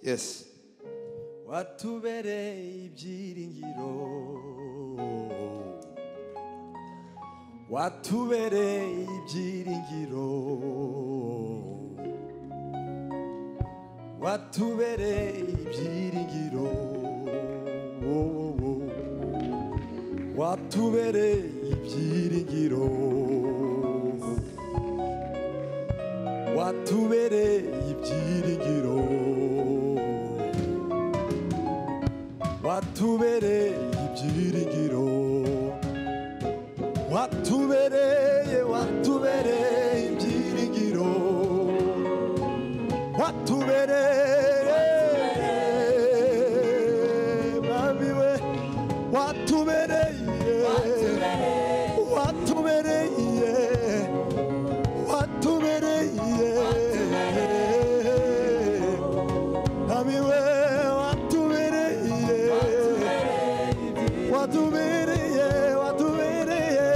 Yes. Watubereye ibyiringiro, watubereye ibyiringiro, watubereye ibyiringiro, watubereye ibyiringiro, watubereye ibyiringiro, watubereye ibyiringiro, watubereye, watubereye ibyiringiro, watubereye Mwami we, watubereye, watubereye, watubereye Mwami we, watubereye, watubereye, watubereye,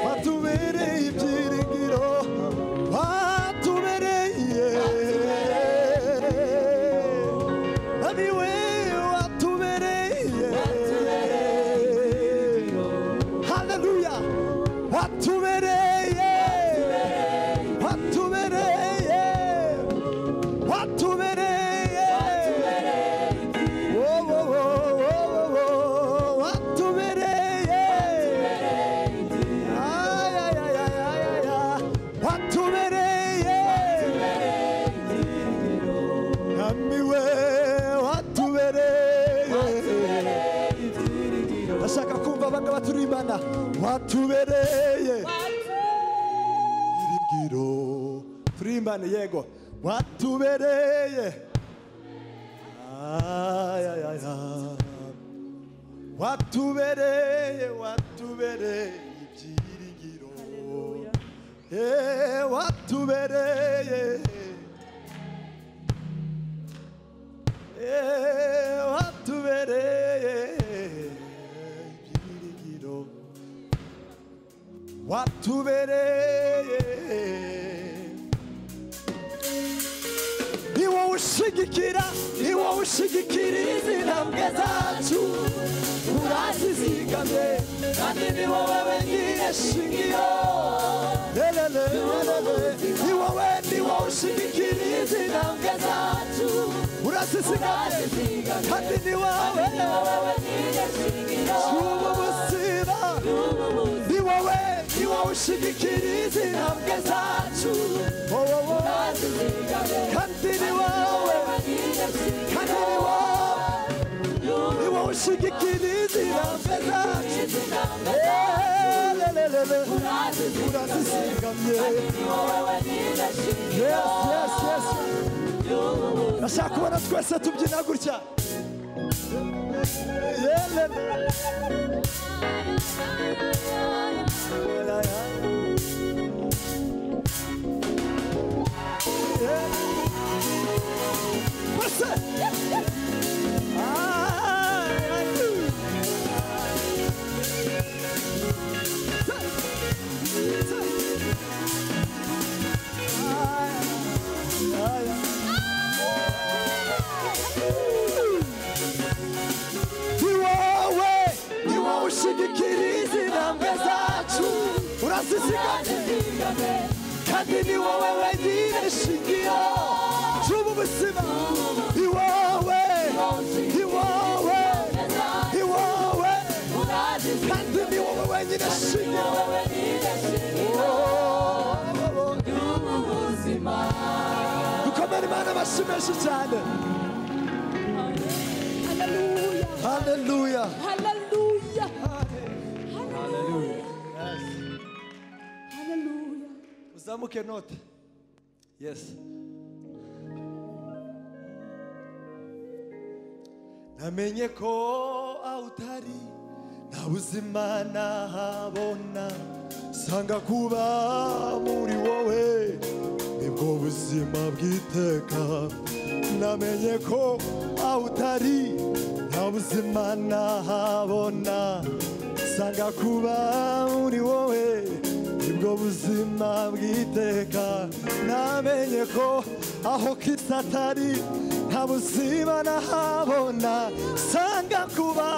watubereye ibyiringiro, watubereye Mwami we, watubereye, haleluya, watubereye, watubereye, watubereye, watubereye, watubereye Mwami we, watubereye. Ndashaka kumva abangaba turirimbana, watubereye ibyiringiro, turimbane yego, watubereye, watubereye, watubereye ibyiringiro, watubereye, watubereye ibyiringiro, watubereye, ni wowe ushigikira, ni wowe ushigikira izi ntambwe zacu, urazizigamye kandi ni wowe wenyine shingiro, ni wowe ushigikira izi ntambwe zacu, urazizigamye kandi ni wowe wenyine shingiro cy'ubuzima, ni wowe ushigikira izi ntambwe zacu, kandi ni wowe, kandi ni wowe ushigikira izi ntambwe zacu, urazizigamye. Yes, yes, yes. Ndashaka kubona twese tubyina gutya. Kandi ni wowe wenyine shingiro cy'ubuzima, ni wowe, ni wowe, ni wowe, kandi ni wowe wenyine shingiro y'ubuzima. Dukomere Imana amashyi menshi cyane. Haleluya, haleluya, haleluya, haleluya. Uzamuke note. Yes. Namenye ko aho utari nta buzima nahabona, sanga kuba muri wowe nibwo buzima bw'iteka. Namenye ko aho utari nta buzima nahabona, sanga kuba muri wowe nibwo buzima bw'iteka namenye ko aho Kristo atari nta buzima nahabona sanga kuba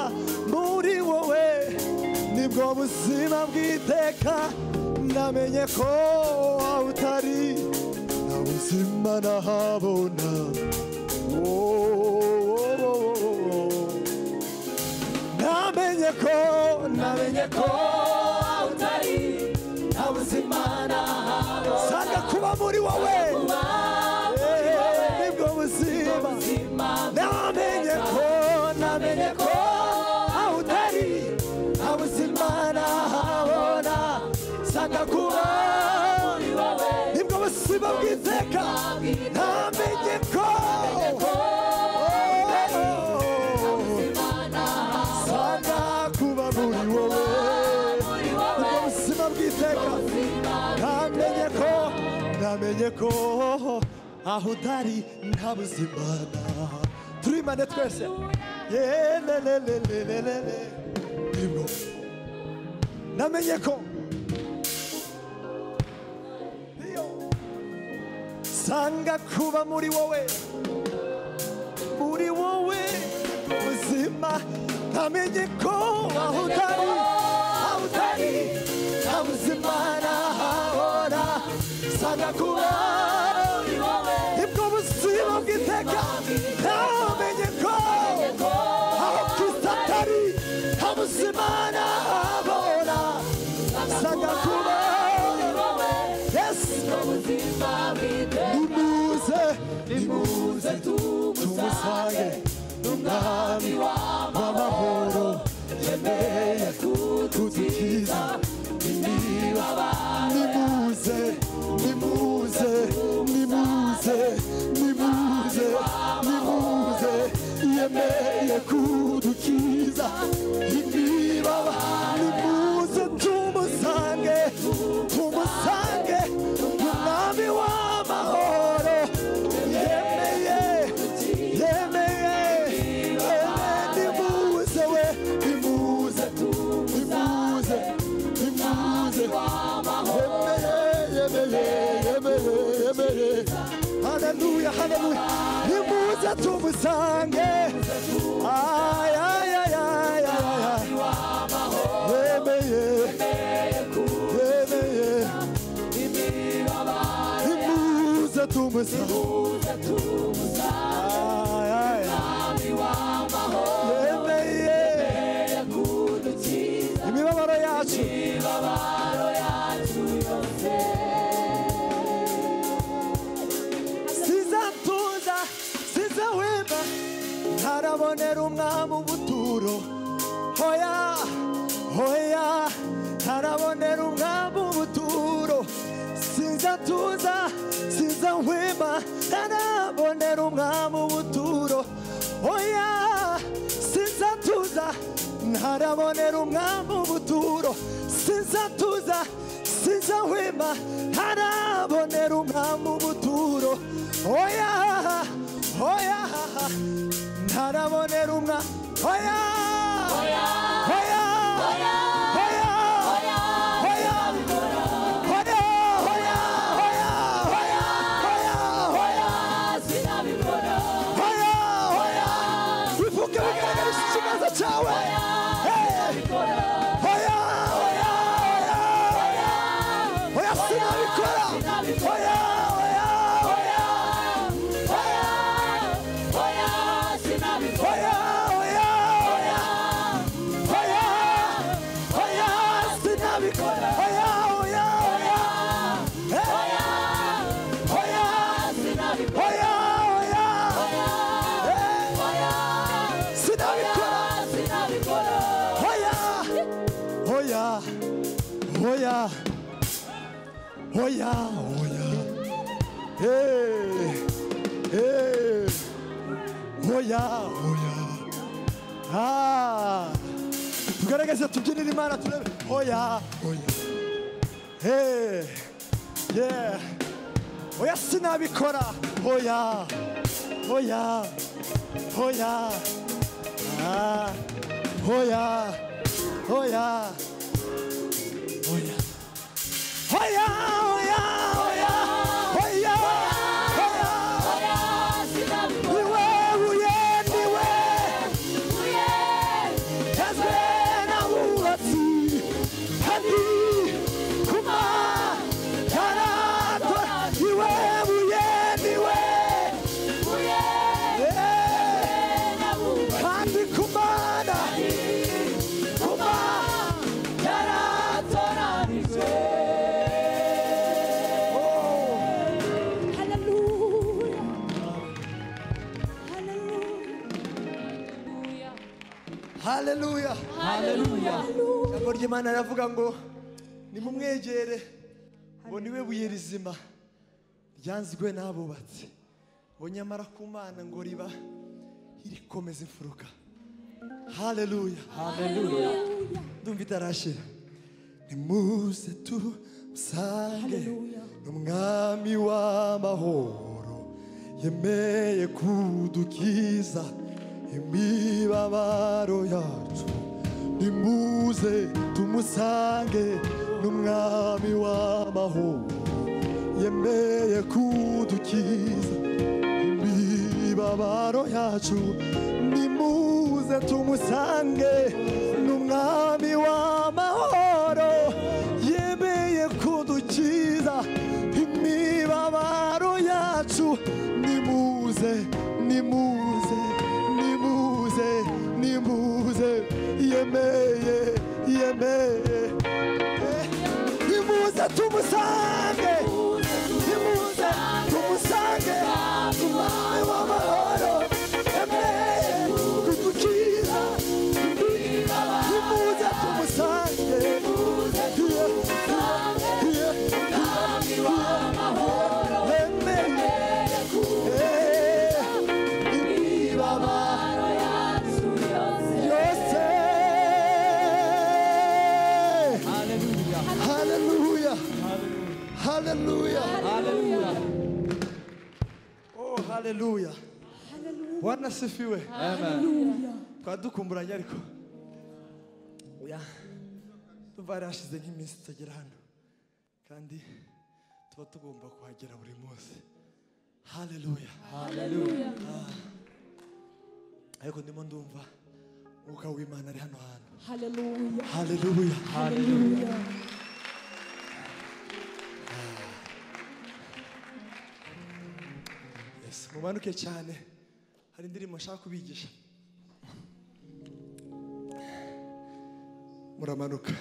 muri wowe nibwo buzima bw'iteka namenye ko aho utari nta buzima nahabona namenye ko aho utari nta buzima nahabona sanga kuba muri wowe nibwo buzima namenye ko aho utari nta buzima nahabona sanga kuba muri wowe nibwo buzima bw'iteka namenye ko namenye ko aho utari nta buzima turimane twese nibwo namenye ko sanga kuba muri wowe buzima namenye ko aho utari nta buzima nahabona sanga kuba nibwo buzima bw'iteka namenye ko aho Kristo atari nta buzima nahabona sanga kuba nimuze tumusange n'umwami w'amahoro yemeye kudukiza nimuze yemeye kudukiza imibaba nimuze tumusange umwami w'amahoro yemeye nimuze haleluya nimuze tumusange nimuze tumusange imibabaro yacu ntarabonera umwami ubuturo hoya ntarabonera umwami ubuturo sinzatuza sinzahwema ntarabonera umwami ubuturo hoya sinzatuza ntarabonera umwami ubuturo sinzatuza sinzahwema ntarabonera umwami ubuturo hoya ntarabonera umwami hoya wivuge bigaragarisha ikiganza cyawe hoya sinabikora hoya tugaragaze tubyinire Imana turebe hoya sinabikora hoya Oya, oya, oya, oya, oya. Niwe buye, niwe yazwe n'abubatsi kandi kuma yaratora. Niwe buye, niwe kandi kumana yaratoranijwe. Haleluya, haleluya. Ijambo ry'Imana riravuga ngo nimumwegere ngo niwe buye rizima ryanzwe n'abubatsi, ngo nyamara ku Mana ngo riba irikomeza imfuruka. Haleluya, haleluya. Ndumva itarashira. Nimuze tumusange n'umwami w'amahoro, yemeye kudukiza imibabaro yacu. Nimuze tumusange n'umwami w'amahoro, yemeye kudukiza imibabaro yacu. Nimuze tumusange n'umwami w'amahoro, yemeye kudukiza imibabaro yacu. Nimuze, nimuze, nimuze, nimuze, yemeye, yemeye. Nimuze tumusange, nimuze tumusange n'umwami w'amahoro, yemeye kudukiza nimuze tumusange, n'umwami w'amahoro, yemeye imibabaro yacu yose. Haleluya, haleluya, haleluya, haleluya. Oh, haleluya. Bwana asifiwe. Amen. Twadukumburanye ariko oya tuva yarashize nk'iminsi tutagera hano, kandi tuba tugomba kuhagera buri munsi. Haleluya, haleluya. Ariko ndimo ndumva umwuka w'Imana ari hano hantu. Haleluya, haleluya, haleluya. Yes, mumanuke cyane, hari indirimbo nshaka kubigisha. Muramanuka.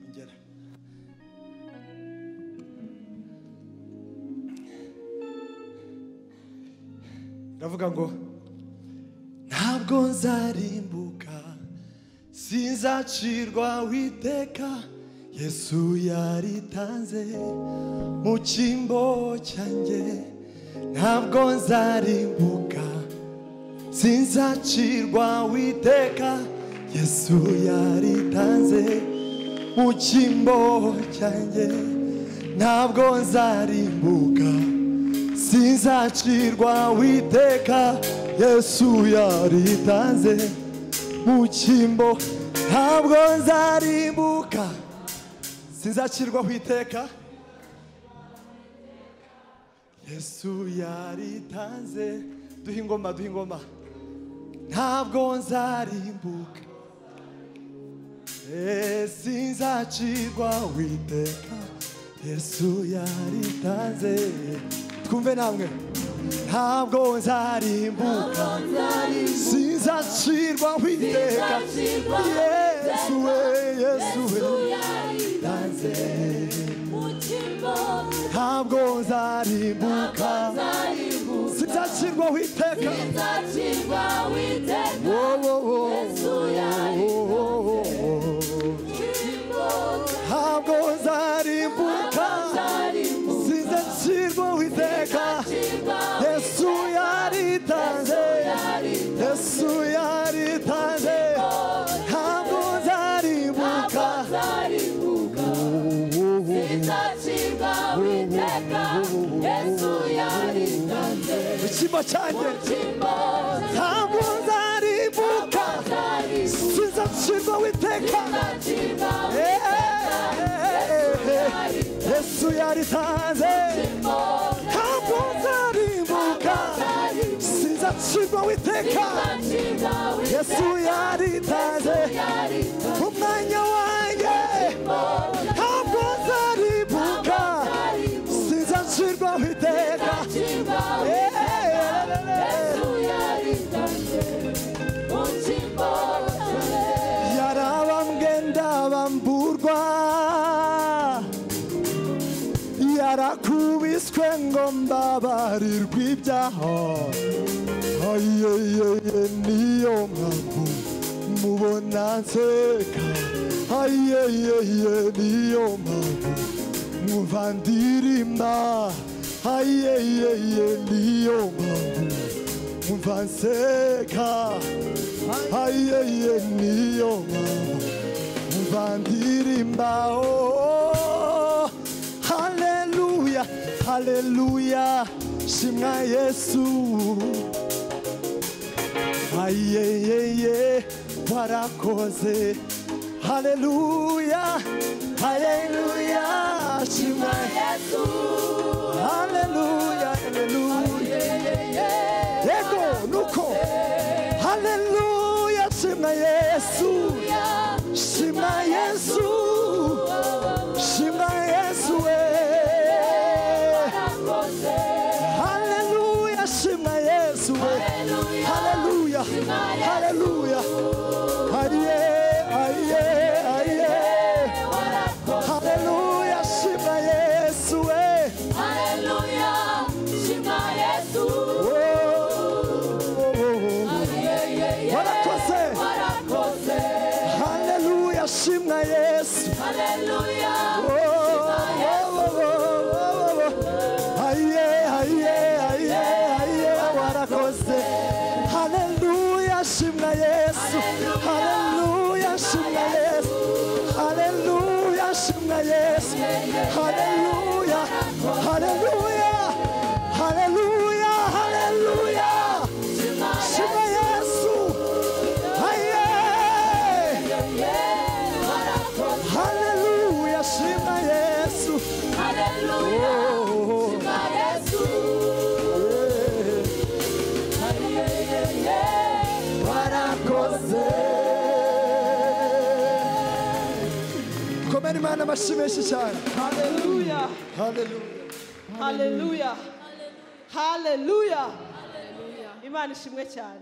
Ongera. Ndavuga ngo ntabwo nzarimbuka, sinzacirwa witeka. Yesu yaritanze mu cyimbo cyanjye. Ntabwo nzarimbuka, sinzacirwa witeka. Yesu yaritanze mu cyimbo cyanjye. Ntabwo nzarimbuka, sinzacirwa witeka. Yesu yaritanze mu cyimbo. Ntabwo nzarimbuka, sinzacirwa witeka. Yesu yaritanze. Duha ingoma, duha ingoma. Ntabwo nzarimbuka, sinzacirwa witeka. Yesu yaritanze. Twumve namwe. Ntabwo nzarimbuka, sinzacirwa witeka. Yesu we, Yesu we yaritanze. Ntabwo nzarimbuka, sinzacirwa witeka. Yesu ntabwo nzarimbuka, sinzacirwa witeka. Yesu yaritanze, Yesu yaritanze. Ntabwo nzarimbuka, sinzacirwa witeka. Yesu yaritanze. cyanjye ntabwo nzarimbuka sinzacirwa witeka Yesu yaritanze ntabwo nzarimbuka sinzacirwa witeka Yesu yaritanze umwanya wanjye ntabwo nzarimbuka sinzacirwa witeka yarabambwe ndabamburwa yarakubiswe ngo mbabarirwe ibyaha ayeyeye niyo mpamvu mubona nseka ayeyeye niyo mpamvu mwumva ndirimba ayeyeye niyo mpamvu mwumva nseka ayeyeye niyo mpamvu mwumva ndirimba haleluya haleluya shimwa Yesu ayeyeye warakoze haleluya haleluya shimwa Yesu haleluya haleluya yego nuko haleluya shimwa Yesu shimwa Yesu shimwa Yesu haleluya shimwa Yesu haleluya haleluya aye aye aye haleluya shimwa Yesu haleluya shimwa Yesu warakoze haleluya shimwa Yesu haleluya aye aye aye aye warakoze haleluya shimwa Yesu haleluya shimwa Yesu haleluya shimwa Yesu haleluya haleluya haleluya haleluya shimwa Yesu aye haleluya shimwa Yesu haleluya shimwa Yesu warakoze komeni Imana amashyi menshi cyane Hallelujah. haleluya Hallelujah. Hallelujah. Imana ishimwe cyane.